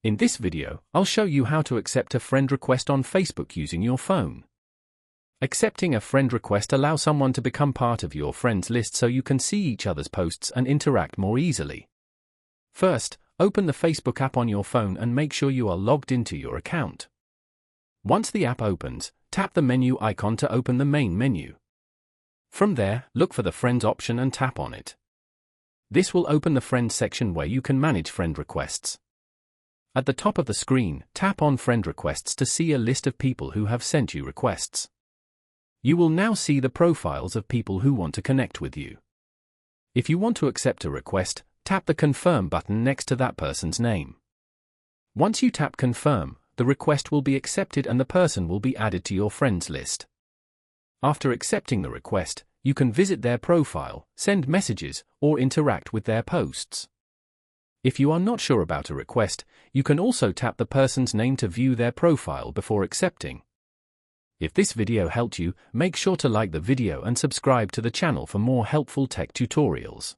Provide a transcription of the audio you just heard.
In this video, I'll show you how to accept a friend request on Facebook using your phone. Accepting a friend request allows someone to become part of your friends list so you can see each other's posts and interact more easily. First, open the Facebook app on your phone and make sure you are logged into your account. Once the app opens, tap the menu icon to open the main menu. From there, look for the Friends option and tap on it. This will open the Friends section where you can manage friend requests. At the top of the screen, tap on Friend Requests to see a list of people who have sent you requests. You will now see the profiles of people who want to connect with you. If you want to accept a request, tap the Confirm button next to that person's name. Once you tap Confirm, the request will be accepted and the person will be added to your friends list. After accepting the request, you can visit their profile, send messages, or interact with their posts. If you are not sure about a request, you can also tap the person's name to view their profile before accepting. If this video helped you, make sure to like the video and subscribe to the channel for more helpful tech tutorials.